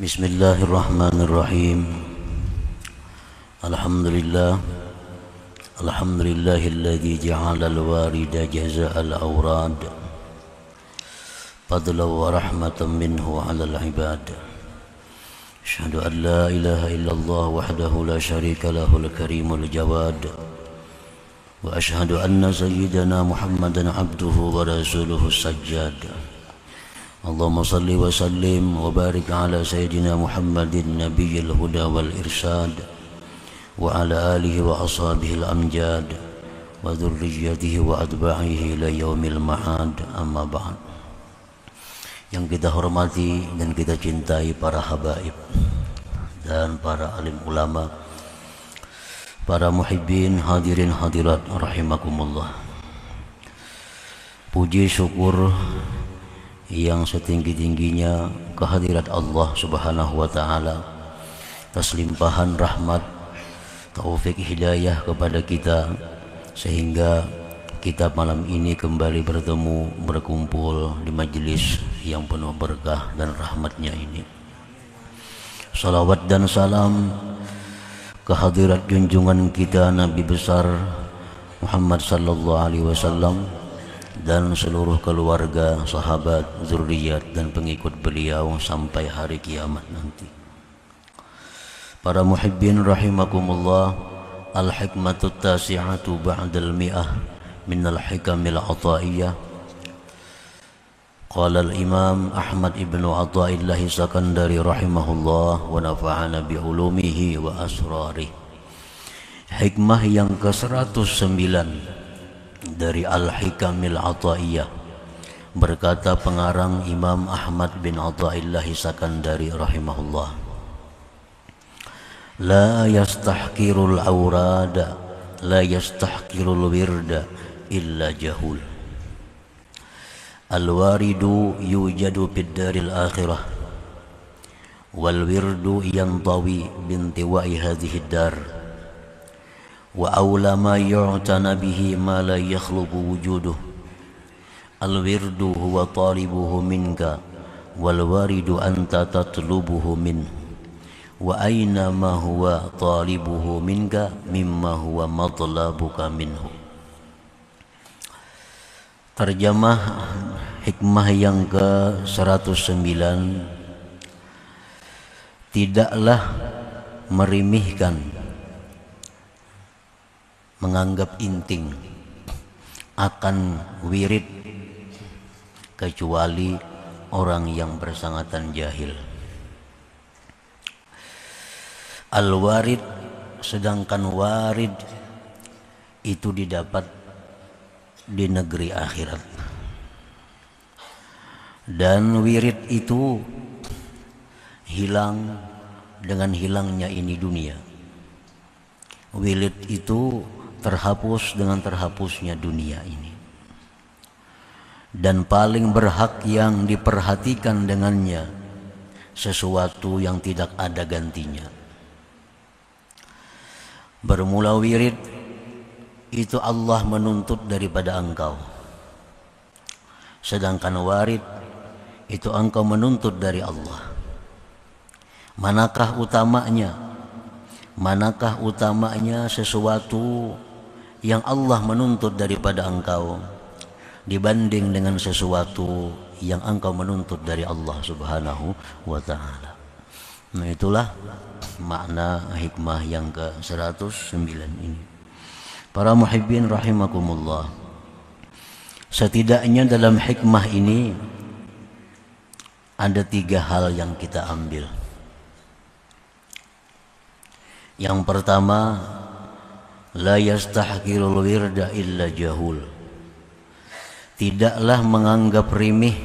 Bismillahirrahmanirrahim. Alhamdulillah. Alhamdulillahilladzi ja'ala al-warida jaza'al awrad fadlan wa rahmatan minhu 'alal 'ibad. Asyhadu an la ilaha illallah wahdahu la syarika lahul karimul jawad. Wa asyhadu anna sayyidana Muhammadan 'abduhu wa rasuluhu sajjad. Allahumma salli wa sallim wa barik ala sayyidina Muhammadin nabiyil huda wal irsyad wa ala alihi wa ashabihi al-amjad wa dhurriyyatihi wa atba'ihi ila yaumil ma'ad, amma ba'd. Yang kita hormati dan kita cintai para habaib dan para alim ulama, para muhibbin, hadirin hadirat rahimakumullah. Puji syukur yang setinggi-tingginya kehadirat Allah Subhanahu wa taala atas limpahan rahmat, taufik hidayah kepada kita sehingga kita malam ini kembali bertemu, berkumpul di majelis yang penuh berkah dan rahmatnya ini. Salawat dan salam kehadirat junjungan kita Nabi besar Muhammad sallallahu alaihi wasallam dan seluruh keluarga, sahabat, zuriat dan pengikut beliau sampai hari kiamat nanti. Para muhibbin rahimakumullah, al-hikmatut tasi'atu ba'dal mi'ah minal hikamil ataiyah. Qala al-imam Ahmad ibn Athaillah Sakandari rahimahullah wa nafa'ana bi'ulumihi wa asrarih. Hikmah yang ke-109 dari Al-Hikamil Athaiyah, berkata pengarang Imam Ahmad bin Athaillah Sakandari rahimahullah, la yastahkirul awrada la yastahkirul wirda illa jahul. Al-waridu yujadu fid daril akhirah wal wirdu yantawi bintiwa'i hadhihi dar. Wa awla ma yu'tana bihi ma la yakhluqu wujuduh. Al-wirdu huwa talibuhu minka wal waridu anta tatlubuhu minhu. Wa aina ma huwa talibuhu minka mimma huwa matlabuka minhu. Terjemah hikmah yang ke-109, tidaklah merimihkan, menganggap inting akan wirid kecuali orang yang bersangatan jahil. Al-warid, sedangkan warid itu didapat di negeri akhirat, dan wirid itu hilang dengan hilangnya ini dunia. Wirid itu terhapus dengan terhapusnya dunia ini, dan paling berhak yang diperhatikan dengannya sesuatu yang tidak ada gantinya. Bermula wirid itu Allah menuntut daripada engkau, sedangkan warid itu engkau menuntut dari Allah. Manakah utamanya? Manakah utamanya sesuatu yang Allah menuntut daripada engkau dibanding dengan sesuatu yang engkau menuntut dari Allah Subhanahu wa ta'ala. Nah, itulah makna hikmah yang ke-109 ini. Para muhibbin rahimakumullah, setidaknya dalam hikmah ini ada 3 hal yang kita ambil. Yang pertama, la yastahkirul wirda illa jahul. Tidaklah menganggap rimih,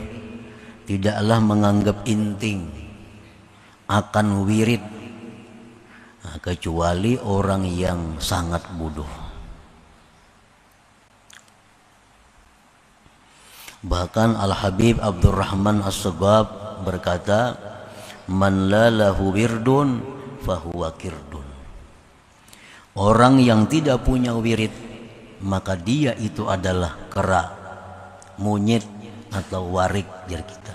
tidaklah menganggap inting akan wirid kecuali orang yang sangat bodoh. Bahkan Al-Habib Abdurrahman As-Sagab berkata, man la lahu wirdun fahuwa kirdun. Orang yang tidak punya wirid, maka dia itu adalah kera, monyet atau warik jar kita.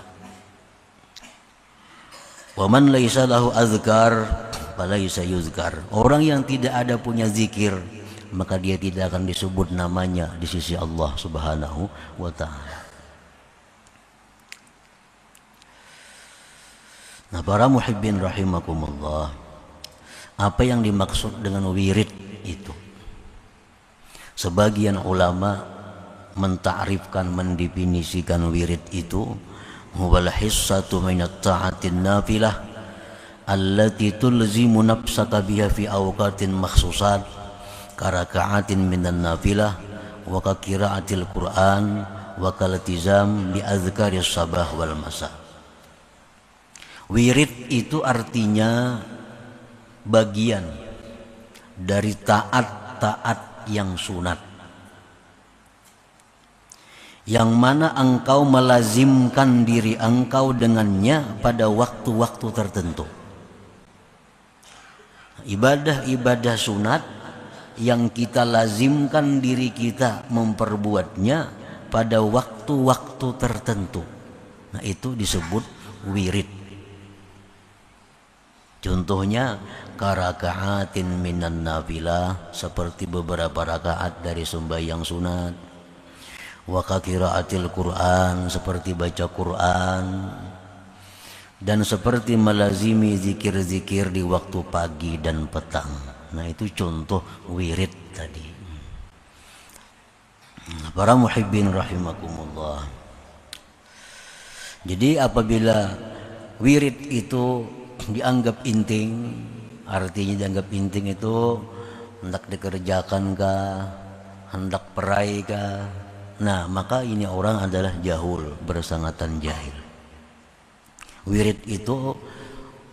Wa man laisa lahu azkar falaisa yuzkar. Orang yang tidak ada punya zikir, maka dia tidak akan disebut namanya di sisi Allah Subhanahu wa taala. Nah, para muhibbin rahimakumullah, apa yang dimaksud dengan wirid itu? Sebagian ulama mentakrifkan, mendefinisikan wirid itu huwal hissatu minat ta'atin nafilah allati tulzimu nafsaka biha fi awqatin makhsusat karaka'atin minan nafilah wa kakiraatil Qur'an wa kalatizam bi azkaris sabah wal masa. Wirid itu artinya bagian dari taat-taat yang sunat, yang mana engkau melazimkan diri engkau dengannya pada waktu-waktu tertentu. Ibadah-ibadah sunat yang kita lazimkan diri kita memperbuatnya pada waktu-waktu tertentu. Nah, itu disebut wirid. Contohnya karakaatin minan nafilah, seperti beberapa rakaat dari sembahyang sunat. Wa qiraatil Qur'an, seperti baca Quran. Dan seperti melazimi zikir-zikir di waktu pagi dan petang. Nah, itu contoh wirid tadi. Para muhibbin rahimakumullah. Jadi apabila wirid itu dianggap inting, artinya dianggap inting itu hendak dikerjakan kah, hendak perai kah, nah maka ini orang adalah jahul, bersangatan jahil. Wirid itu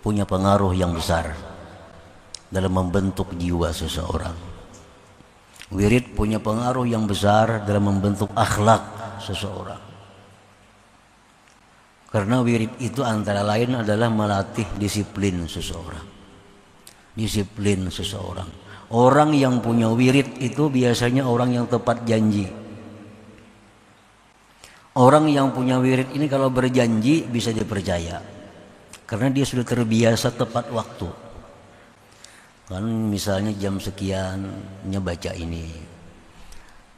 punya pengaruh yang besar dalam membentuk jiwa seseorang. Wirid punya pengaruh yang besar dalam membentuk akhlak seseorang. Karena wirid itu antara lain adalah melatih disiplin seseorang. Disiplin seseorang. Orang yang punya wirid itu biasanya orang yang tepat janji. Orang yang punya wirid ini kalau berjanji bisa dipercaya. Karena dia sudah terbiasa tepat waktu. Kan misalnya jam sekian baca ini.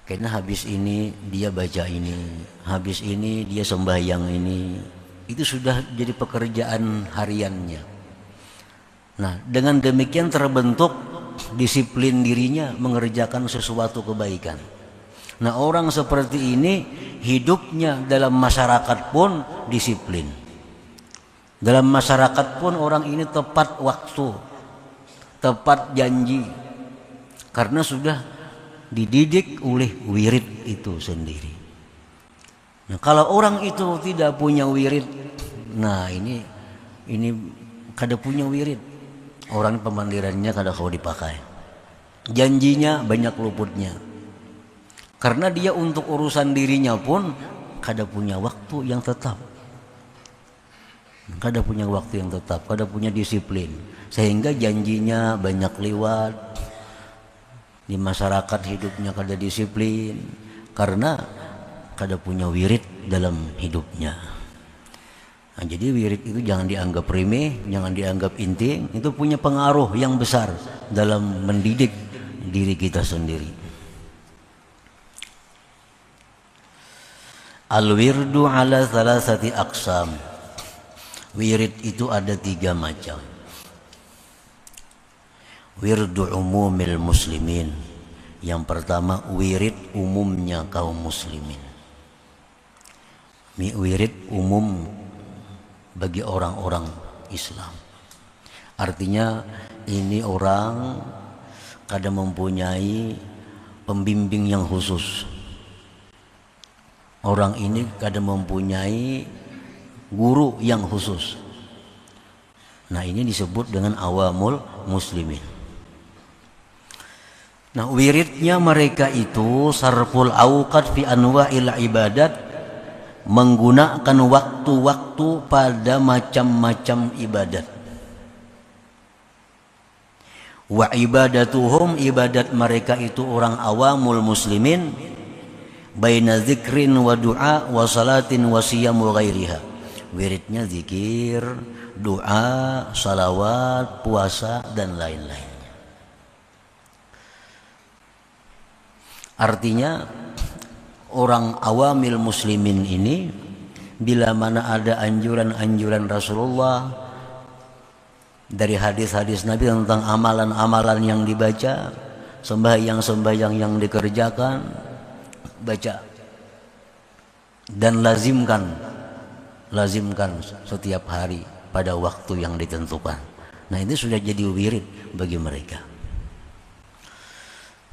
Karena habis ini dia baca ini. Habis ini dia sembahyang ini. Itu sudah jadi pekerjaan hariannya. Nah, dengan demikian terbentuk disiplin dirinya mengerjakan sesuatu kebaikan. Nah, orang seperti ini hidupnya dalam masyarakat pun disiplin. Dalam masyarakat pun orang ini tepat waktu, tepat janji. Karena sudah dididik oleh wirid itu sendiri. Nah, kalau orang itu tidak punya wirid, nah ini kada punya wirid. Orang pemandirannya kada kau dipakai. Janjinya banyak luputnya. Karena dia untuk urusan dirinya pun kada punya waktu yang tetap. Kada punya waktu yang tetap, kada punya disiplin. Sehingga janjinya banyak lewat. Di masyarakat hidupnya kada disiplin. Karena kada punya wirid dalam hidupnya. Nah, jadi wirid itu jangan dianggap remeh, jangan dianggap inting. Itu punya pengaruh yang besar dalam mendidik diri kita sendiri. Al-wirdu ala thalathati aqsam. Wirid itu ada 3 macam. Wirdu umumil muslimin. Yang pertama wirid umumnya kaum muslimin. Wirid umum bagi orang-orang Islam. Artinya ini orang kada mempunyai pembimbing yang khusus. Orang ini kada mempunyai guru yang khusus. Nah, ini disebut dengan awamul muslimin. Nah, wiridnya mereka itu sarful awqat fi anwa'il ibadat, menggunakan waktu-waktu pada macam-macam ibadat. Wa ibadatuhum, ibadat mereka itu orang awamul muslimin, baina zikrin wa du'a wa salatin wa siyam wa ghairiha. Wiridnya zikir, doa, salawat, puasa, dan lain-lainnya. Artinya orang awamil muslimin ini bila mana ada anjuran-anjuran Rasulullah dari hadis-hadis Nabi tentang amalan-amalan yang dibaca, sembahyang-sembahyang yang dikerjakan, baca dan lazimkan setiap hari pada waktu yang ditentukan. Nah, ini sudah jadi wirid bagi mereka.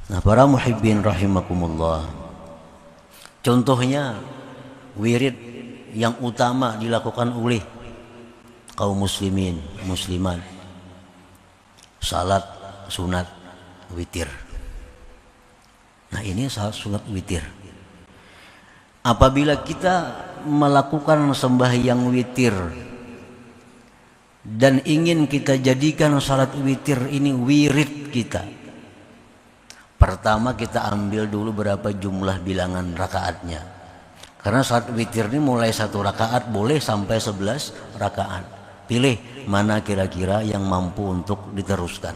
Nah, para muhibbin rahimakumullah, contohnya wirid yang utama dilakukan oleh kaum muslimin, muslimat, salat sunat witir. Nah, ini salat sunat witir. Apabila kita melakukan sembahyang witir dan ingin kita jadikan salat witir ini wirid kita, pertama kita ambil dulu berapa jumlah bilangan rakaatnya. Karena salat witir ini mulai 1 rakaat boleh sampai 11 rakaat. Pilih mana kira-kira yang mampu untuk diteruskan.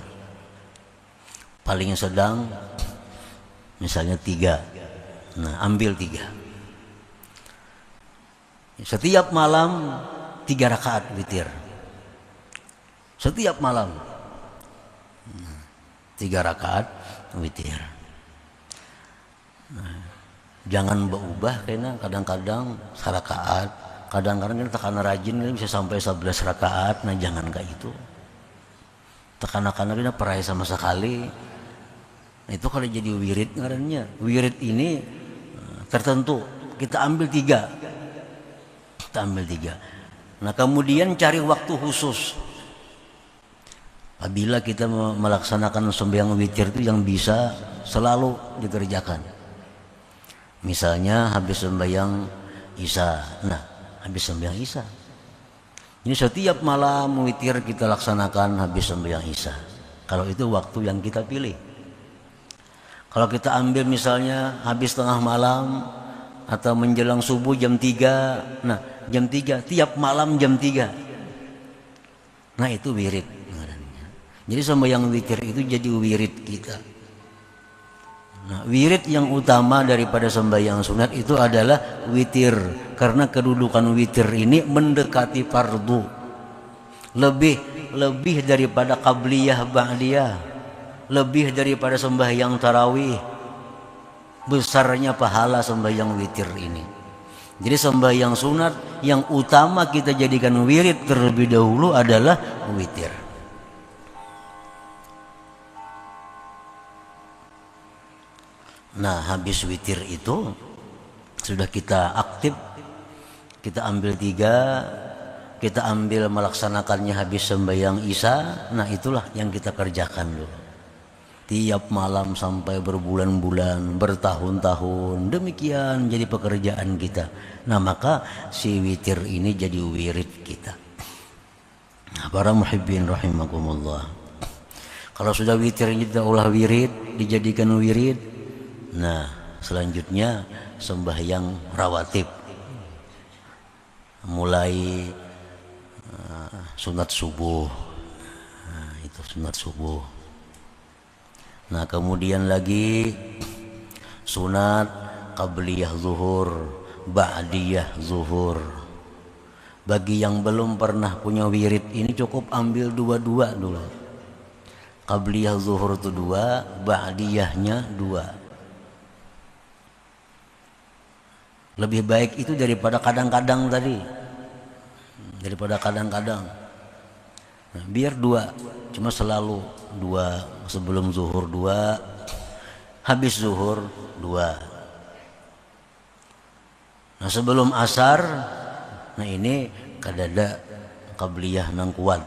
Paling sedang misalnya 3. Nah, ambil 3. Setiap malam 3 rakaat witir. Setiap malam 3 rakaat witir. Nah, jangan berubah karena kadang-kadang sarakaat, kadang-kadang kita karena rajin bisa sampai 11 rakaat. Nah, jangan kayak itu. Tekan-tekan kita perai sama sekali. Nah, itu kalau jadi wirid ngarannya. Wirid ini tertentu. Kita ambil 3. Kita ambil 3. Nah, kemudian cari waktu khusus. Apabila kita melaksanakan sembahyang witir itu yang bisa selalu dikerjakan. Misalnya habis sembahyang Isya. Nah, habis sembahyang Isya. Ini setiap malam witir kita laksanakan habis sembahyang Isya. Kalau itu waktu yang kita pilih. Kalau kita ambil misalnya habis tengah malam atau menjelang subuh jam 3. Nah, jam 3 tiap malam jam 3. Nah, itu wirid. Jadi sembahyang witir itu jadi wirid kita. Nah, wirid yang utama daripada sembahyang sunat itu adalah witir, karena kedudukan witir ini mendekati fardu. Lebih daripada qabliyah ba'diyah, lebih daripada sembahyang tarawih. Besarnya pahala sembahyang witir ini. Jadi sembahyang sunat yang utama kita jadikan wirid terlebih dahulu adalah witir. Nah, habis witir itu sudah kita aktif, kita ambil 3, kita ambil melaksanakannya habis sembahyang Isya. Nah, itulah yang kita kerjakan dulu. Tiap malam sampai berbulan-bulan, bertahun-tahun, demikian jadi pekerjaan kita. Nah, maka si witir ini jadi wirid kita. Nah, para muhibbin rahimakumullah, kalau sudah witir kita olah wirid, dijadikan wirid. Nah, selanjutnya sembahyang rawatib. Mulai sunat subuh. Nah, itu sunat subuh. Nah, kemudian lagi sunat qabliyah zuhur, ba'diyah zuhur. Bagi yang belum pernah punya wirid ini cukup ambil 2 dulu. Qabliyah zuhur itu 2, ba'diyahnya 2. Lebih baik itu daripada kadang-kadang tadi. Daripada kadang-kadang. Nah, biar 2, cuma selalu 2. Sebelum zuhur 2, habis zuhur 2. Nah, sebelum asar, nah ini kadada qabliyah nang kuat.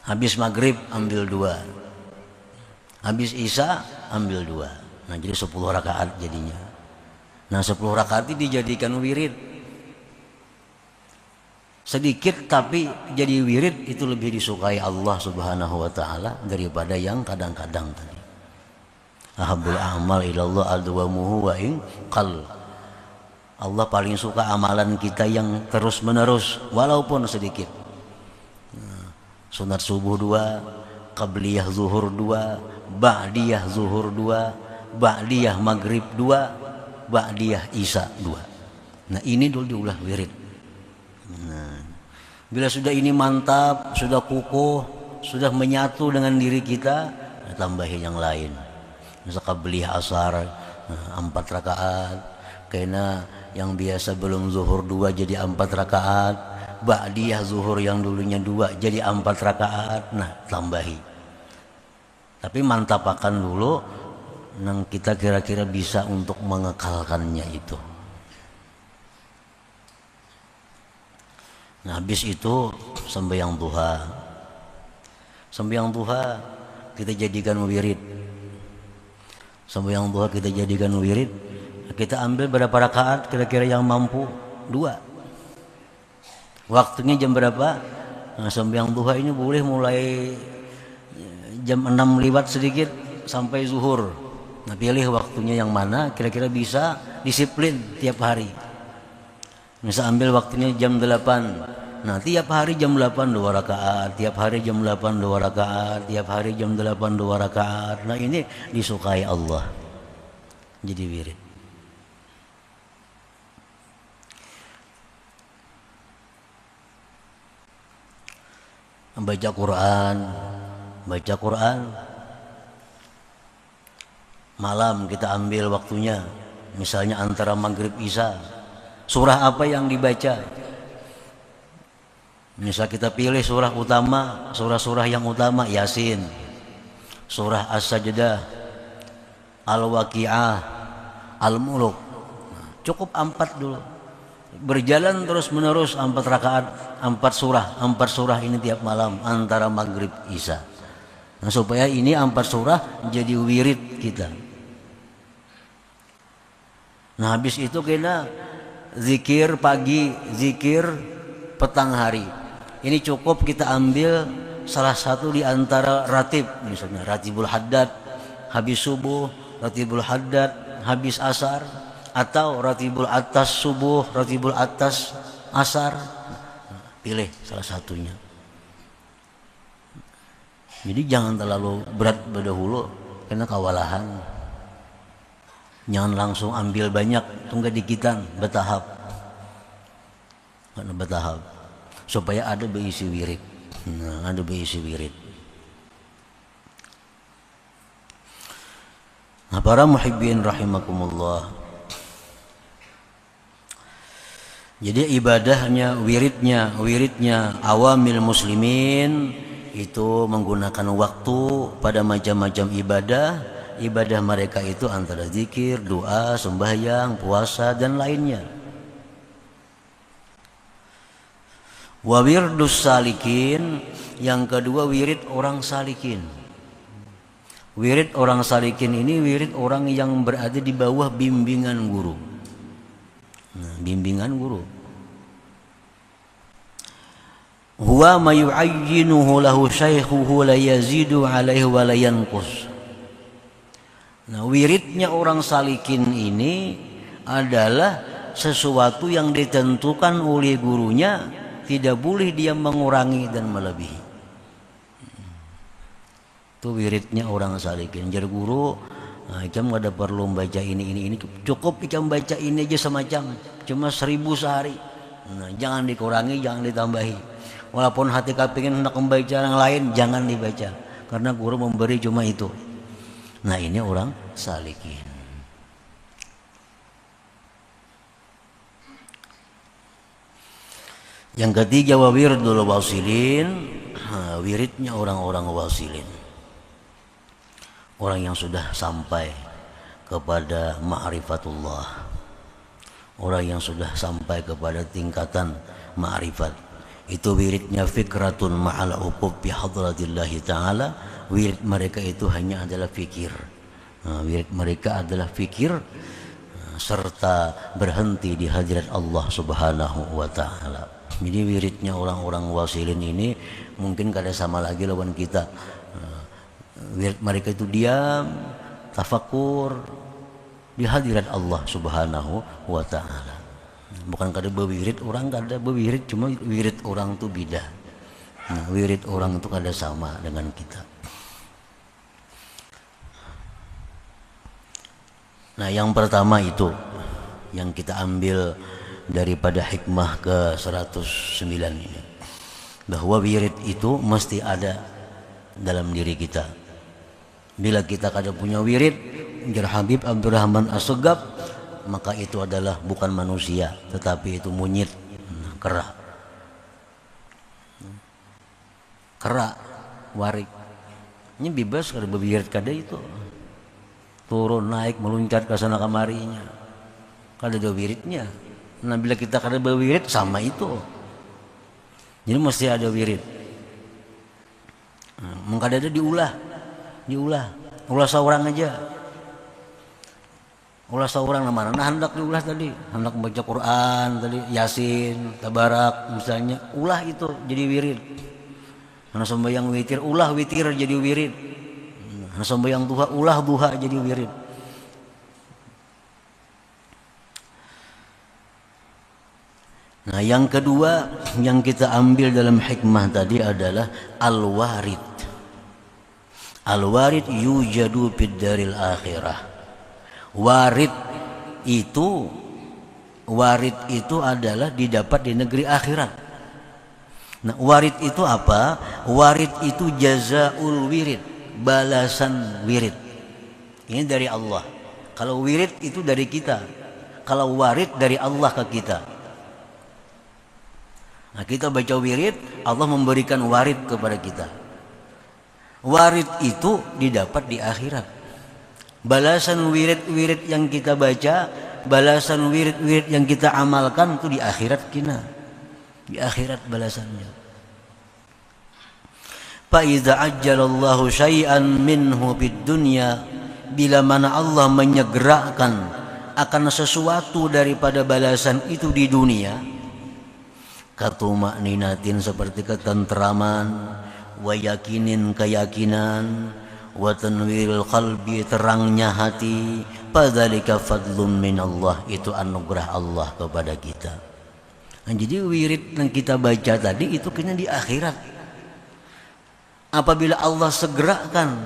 Habis maghrib ambil 2. Habis isya ambil 2. Nah, jadi 10 rakaat jadinya. Nah, 10 rakaat ini dijadikan wirid. Sedikit tapi jadi wirid itu lebih disukai Allah Subhanahu wa taala daripada yang kadang-kadang tadi. Ahabbul a'mal ilallah adwamuhu wa in qall. Allah paling suka amalan kita yang terus menerus walaupun sedikit. Sunat subuh 2, qabliyah zuhur 2, ba'diyah zuhur 2, ba'diyah maghrib 2, ba'diyah isya 2. Nah ini dulu diulah wirid. Nah, bila sudah ini mantap, sudah kukuh, sudah menyatu dengan diri kita, tambahin yang lain. Misal qabliyah asar 4 rakaat, karena yang biasa belum zuhur 2 jadi 4 rakaat, ba'diyah zuhur yang dulunya 2 jadi 4 rakaat. Nah tambahi, tapi mantapakan dulu yang kita kira-kira bisa untuk mengekalkannya itu. Nah habis itu sembahyang duha. Sembahyang duha kita jadikan wirid. Sembahyang duha kita jadikan wirid. Kita ambil berapa rakaat kira-kira yang mampu? 2. Waktunya jam berapa? Nah, sembahyang duha ini boleh mulai jam 6 lewat sedikit sampai zuhur. Nah pilih waktunya yang mana kira-kira bisa disiplin tiap hari. Misal ambil waktunya jam 8. Nah tiap hari jam 8 2 rakaat, tiap hari jam 8 2 rakaat, tiap hari jam 8 2 rakaat. Nah ini disukai Allah. Jadi wirid. Baca Quran malam kita ambil waktunya, misalnya antara maghrib isya. Surah apa yang dibaca? Misal kita pilih surah utama, surah-surah yang utama Yasin, surah As-Sajdah, Al-Waqi'ah, Al-Muluk. Cukup 4 dulu. Berjalan terus menerus 4 rakaat, 4 surah ini tiap malam antara maghrib isya. Nah, supaya ini 4 surah jadi wirid kita. Nah habis itu kena zikir pagi, zikir petang hari. Ini cukup kita ambil salah satu di antara ratib, misalnya ratibul haddad habis subuh, ratibul haddad habis asar, atau ratibul atas subuh, ratibul atas asar. Pilih salah satunya. Jadi jangan terlalu berat berdahulu karena kewalahan. Jangan langsung ambil banyak, tunggu dikitan, bertahap. Karena bertahap supaya ada berisi wirid. Nah, ada berisi wirid. Nah, para muhibbin rahimakumullah. Jadi ibadahnya, wiridnya awamil muslimin itu menggunakan waktu pada macam-macam ibadah. Ibadah mereka itu antara zikir, doa, sembahyang, puasa dan lainnya. Wa wirdus salikin, yang kedua wirid orang salikin. Wirid orang salikin ini wirid orang yang berada di bawah bimbingan guru. Nah, bimbingan guru. Huwa ma yu'ayyinuhu lahu syaikhuhu la yazidu alaihi wa la yanqus. Nah, wiridnya orang salikin ini adalah sesuatu yang ditentukan oleh gurunya, tidak boleh dia mengurangi dan melebihi. Itu wiridnya orang salikin. Jadi guru, nah, ikam gak ada perlu baca ini. Cukup ikam baca ini aja semacam, cuma 1000 sehari. Nah, jangan dikurangi, jangan ditambahi. Walaupun hati kepingin hendak membaca yang lain, jangan dibaca. Karena guru memberi cuma itu. Nah ini orang salikin. Yang ketiga wa wirdul wasilin. Wiridnya orang-orang wasilin. Orang yang sudah sampai kepada ma'rifatullah, orang yang sudah sampai kepada tingkatan ma'rifat. Itu wiridnya fikratun ma'al uqub bi hadratillahi ta'ala. Wirid mereka itu hanya adalah fikir. Wirid mereka adalah fikir serta berhenti di hadirat Allah subhanahu wa ta'ala. Jadi wiridnya orang-orang wasilin ini mungkin kada sama lagi lawan kita. Wirid mereka itu diam, tafakur di hadirat Allah subhanahu wa ta'ala. Bukan kada bewirid orang, kada bewirid, cuma wirid orang tuh beda. Nah, wirid orang itu kada sama dengan kita. Nah, yang pertama itu yang kita ambil daripada hikmah ke 109 ini, bahwa wirid itu mesti ada dalam diri kita. Bila kita kada punya wirid, jar Habib Abdurrahman As-Segaf, maka itu adalah bukan manusia, tetapi itu monyet, kera. Kera, warik. Ini bebas kada bewirid kada itu. Turun naik meluncat ke sana kamarinya. Kada ada wiridnya. Nah, bila kita kada berwirid sama itu. Jadi mesti ada wirid. Mengkada ada diulah. Ulah seorang aja. Ulah seorang mana? Nah, hendak diulah tadi. Hendak membaca Quran tadi, Yasin, Tabarak misalnya. Ulah itu jadi wirid. Karena sembahyang witir, ulah witir jadi wirid. Karena sembahyang duha, ulah duha jadi wirid. Nah, yang kedua yang kita ambil dalam hikmah tadi adalah al-warid. Al-warid yujadu fid daril akhirah. Warid itu adalah didapat di negeri akhirat. Nah, warid itu apa? Warid itu jazaul wirid, balasan wirid. Ini dari Allah. Kalau wirid itu dari kita. Kalau warid dari Allah ke kita. Nah, kita baca wirid, Allah memberikan warid kepada kita. Warid itu didapat di akhirat. Balasan wirid-wirid yang kita baca, balasan wirid-wirid yang kita amalkan itu di akhirat kita. Di akhirat balasannya. Fa idza ajjalallahu syai'an minhu fid dunya, bila mana Allah menyegerakan akan sesuatu daripada balasan itu di dunia, katuma'ninatin seperti ketentraman, wa yakinin keyakinan, wa tanwiril qalbi terangnya hati, fadzalika fadlun minallah, itu anugerah Allah kepada kita. Nah, jadi wirid yang kita baca tadi itu kena di akhirat. Apabila Allah segerakan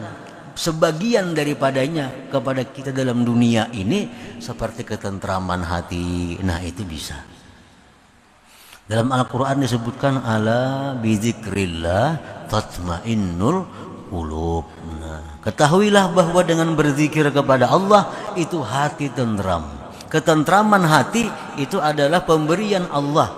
sebagian daripadanya kepada kita dalam dunia ini seperti ketentraman hati, nah itu bisa. Dalam Al-Quran disebutkan ala bizikrillah tatmainnul qulub. Nah, ketahuilah bahwa dengan berzikir kepada Allah itu hati tentram. Ketentraman hati itu adalah pemberian Allah.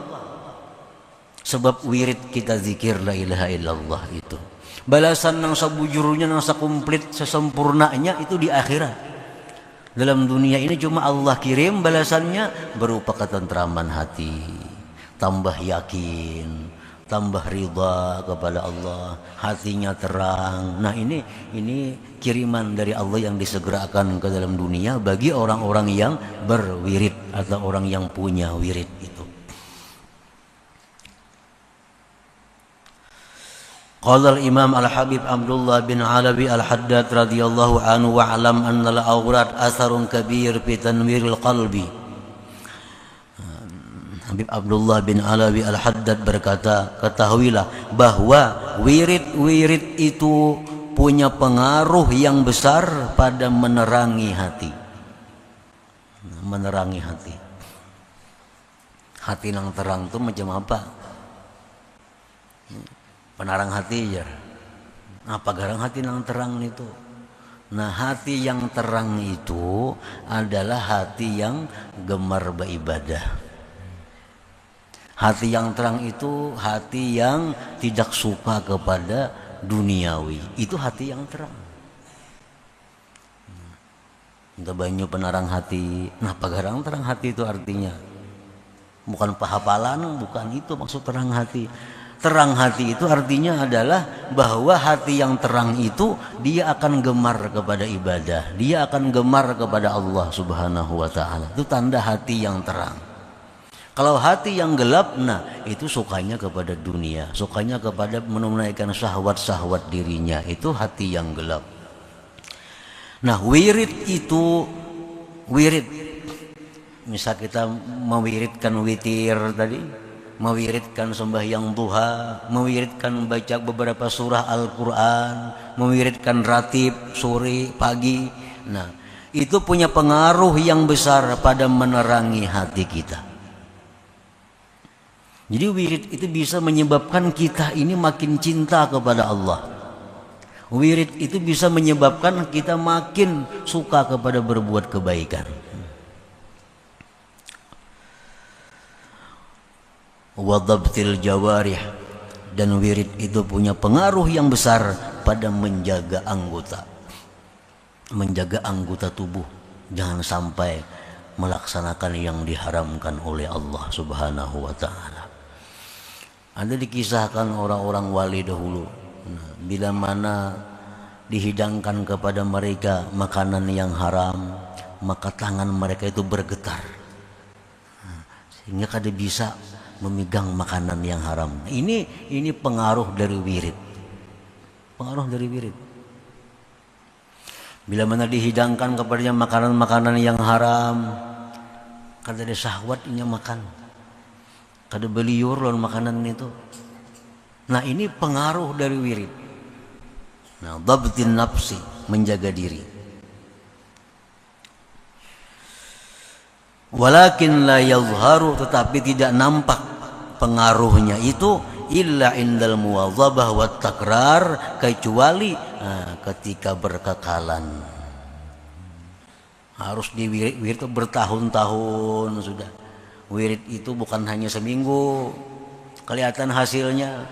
Sebab wirid kita zikir la ilaha illallah itu. Balasan yang sebujurnya, yang sekumplit, sesempurnanya itu di akhirat. Dalam dunia ini cuma Allah kirim balasannya berupa ketentraman hati. Tambah yakin, tambah ridha kepada Allah, hatinya terang. Nah, ini kiriman dari Allah yang disegerakan ke dalam dunia bagi orang-orang yang berwirid atau orang yang punya wirid itu. Qala al-Imam Al-Habib Abdullah bin Alawi Al-Haddad radhiyallahu anhu wa'lam anna al-awrad atharun kabir fi tanwiril qalbi. Habib Abdullah bin Alawi Al-Haddad berkata, ketahuilah bahwa wirid-wirid itu punya pengaruh yang besar pada menerangi hati. Menerangi hati. Hati yang terang itu macam apa? Penarang hati ya. Apa garang hati yang terang itu? Nah, hati yang terang itu adalah hati yang gemar beribadah. Hati yang terang itu hati yang tidak suka kepada duniawi. Itu hati yang terang. Kita banyak penarang hati. Nah, pagarang terang hati itu artinya bukan pahapalan, bukan itu maksud terang hati. Terang hati itu artinya adalah bahwa hati yang terang itu dia akan gemar kepada ibadah. Dia akan gemar kepada Allah Subhanahu wa ta'ala. Itu tanda hati yang terang. Kalau hati yang gelap, nah itu sukanya kepada dunia, sukanya kepada menunaikan syahwat-syahwat dirinya, itu hati yang gelap. Nah, wirid itu wirid Misal kita mewiridkan witir tadi, mewiridkan sembahyang duha, mewiridkan baca beberapa surah Al-Quran, mewiridkan ratib sore pagi. Nah, itu punya pengaruh yang besar pada menerangi hati kita. Jadi wirid itu bisa menyebabkan kita ini makin cinta kepada Allah. Wirid itu bisa menyebabkan kita makin suka kepada berbuat kebaikan. Wadabtil jawarih, dan wirid itu punya pengaruh yang besar pada menjaga anggota tubuh, jangan sampai melaksanakan yang diharamkan oleh Allah Subhanahu wa taala. Ada dikisahkan orang-orang wali dahulu, bila mana dihidangkan kepada mereka makanan yang haram, maka tangan mereka itu bergetar, sehingga kada bisa memegang makanan yang haram. Ini pengaruh dari wirid. Pengaruh dari wirid. Bila mana dihidangkan kepadanya makanan-makanan yang haram, kada ada syahwatnya makan, kada beliur lawan makanan itu. Nah, ini pengaruh dari wirid. Nah, dhabtin nafsi, menjaga diri. Walakin la yadhharu, tetapi tidak nampak pengaruhnya itu illa indal muwadhabah wat takrar, kecuali ketika berkekalan. Harus diwirid itu bertahun-tahun sudah. Wirid itu bukan hanya seminggu kelihatan hasilnya.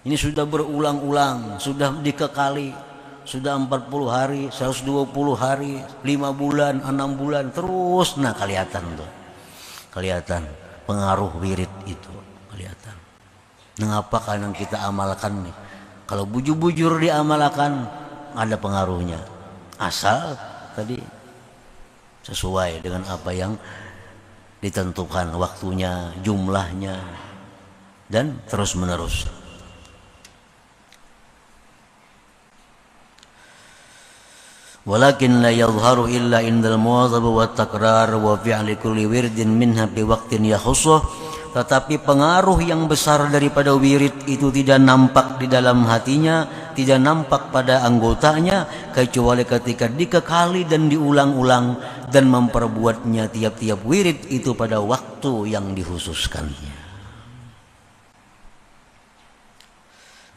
Ini sudah berulang-ulang, sudah dikekali, sudah 40 hari, 120 hari, 5 bulan, 6 bulan, terus. Nah, kelihatan tuh. Kelihatan pengaruh wirid itu, kelihatan. Mengapa kadang kita amalkan nih? Kalau bujur-bujur diamalkan, ada pengaruhnya. Asal tadi sesuai dengan apa yang ditentukan waktunya, jumlahnya, dan terus menerus. Walakin la yadhharu illa indal muwadhabah wa takrar wa fi'li kulli wirdin minha bi waqtin yakhussuh. Tetapi pengaruh yang besar daripada wirid itu tidak nampak di dalam hatinya, tidak nampak pada anggotanya, kecuali ketika dikekali dan diulang-ulang dan memperbuatnya tiap-tiap wirid itu pada waktu yang dikhususkannya.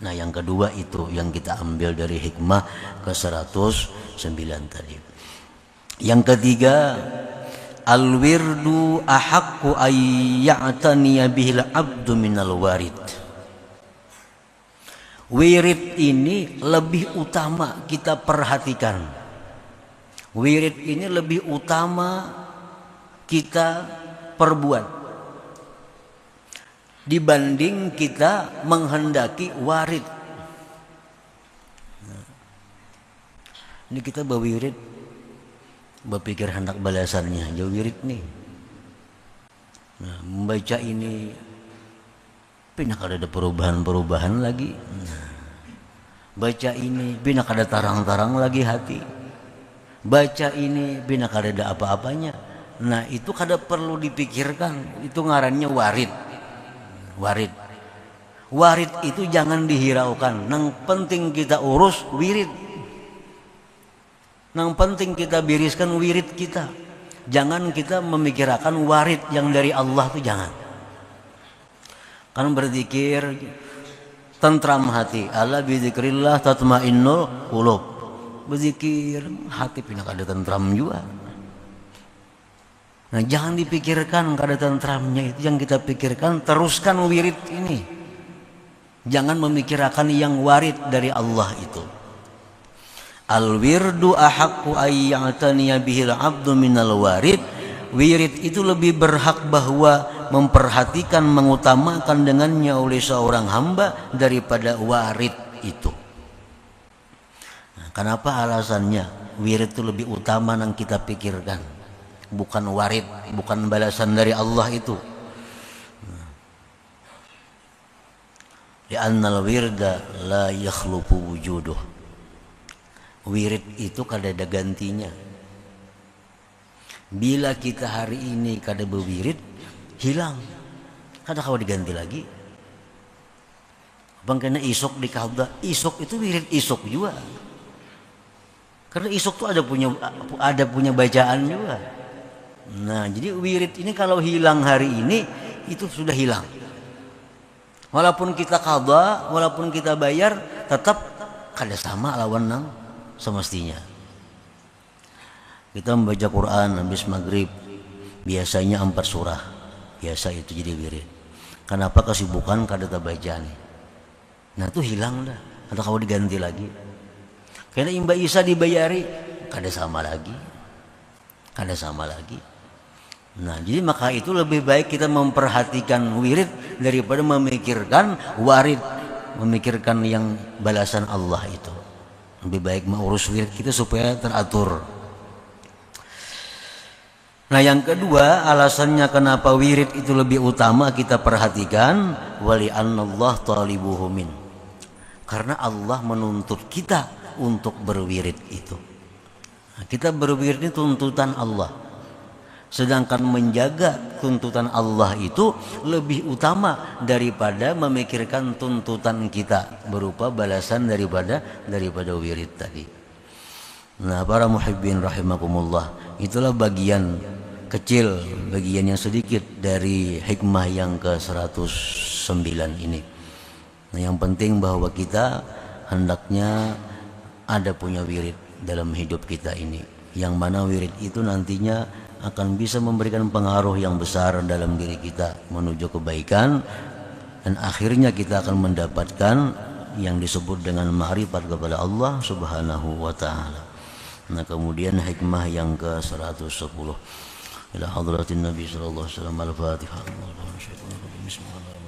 Nah, yang kedua itu yang kita ambil dari hikmah ke-109 tadi. Yang ketiga, al-wirdu ahaqqu ayya'taniya bihil abdu minal warid. Wirid ini lebih utama kita perhatikan. Wirid ini lebih utama kita perbuat dibanding kita menghendaki warid. Ini kita berwirid, berpikir hendak balasannya jauh wirid nih. Nah, membaca ini pindah ada perubahan-perubahan lagi. Nah, baca ini pindah ada tarang-tarang lagi hati. Baca ini pindah ada apa-apanya. Nah, itu kada perlu dipikirkan, itu ngarannya warid. Warid itu jangan dihiraukan. Nang penting kita urus wirid. Nang penting kita biriskan wirid kita. Jangan kita memikirkan warid yang dari Allah itu jangan. Kan berzikir tentram hati. Ala bizikrillah tatmainnul qulub. Berzikir hati pindah ada tentram juga. Nah, jangan dipikirkan kada tentramnya itu, yang kita pikirkan teruskan wirid ini. Jangan memikirkan yang warid dari Allah itu. Al-wirdu ahaqqu ayya'taniya bihil abdu minal warid. Wirid itu lebih berhak bahwa memperhatikan, mengutamakan dengannya oleh seorang hamba daripada warid itu. Nah, kenapa alasannya? Wirid itu lebih utama yang kita pikirkan. Bukan warid, bukan balasan dari Allah itu. Li'annal wirda la yakhluqu wujuduh. Wirid itu kada ada gantinya. Bila kita hari ini kada berwirid, hilang. Kada kau diganti lagi. Bang kena isok di kabda, isok itu wirid isok juga. Karena isok itu ada punya bacaan juga. Nah, jadi wirid ini kalau hilang hari ini itu sudah hilang. Walaupun kita qadha, walaupun kita bayar, tetap kada sama lawan nang semestinya. Kita membaca Quran habis maghrib biasanya 4 surah. Biasa itu jadi wirid. Kenapa kesibukan kada baca nih? Nah, itu hilang dah. Atau kau diganti lagi. Karena Mbak Isa dibayari kada sama lagi. Kada sama lagi. Nah, jadi maka itu lebih baik kita memperhatikan wirid daripada memikirkan warid, memikirkan yang balasan Allah itu. Lebih baik mengurus wirid kita supaya teratur. Nah, yang kedua alasannya kenapa wirid itu lebih utama kita perhatikan, wali annallah talibuhu min. Karena Allah menuntut kita untuk berwirid itu. Nah, kita berwirid ini tuntutan Allah. Sedangkan menjaga tuntutan Allah itu lebih utama daripada memikirkan tuntutan kita berupa balasan daripada wirid tadi. Nah, para muhibbin rahimakumullah, itulah bagian kecil, bagian yang sedikit dari hikmah yang ke-109 ini. Nah, yang penting bahwa kita hendaknya ada punya wirid dalam hidup kita ini, yang mana wirid itu nantinya akan bisa memberikan pengaruh yang besar dalam diri kita menuju kebaikan, dan akhirnya kita akan mendapatkan yang disebut dengan ma'rifat kepada Allah Subhanahu wa taala. Nah, kemudian hikmah yang ke-110 ila hadratin Nabi sallallahu alaihi wasallam. Al-Fatihah. Bismillahirrahmanirrahim.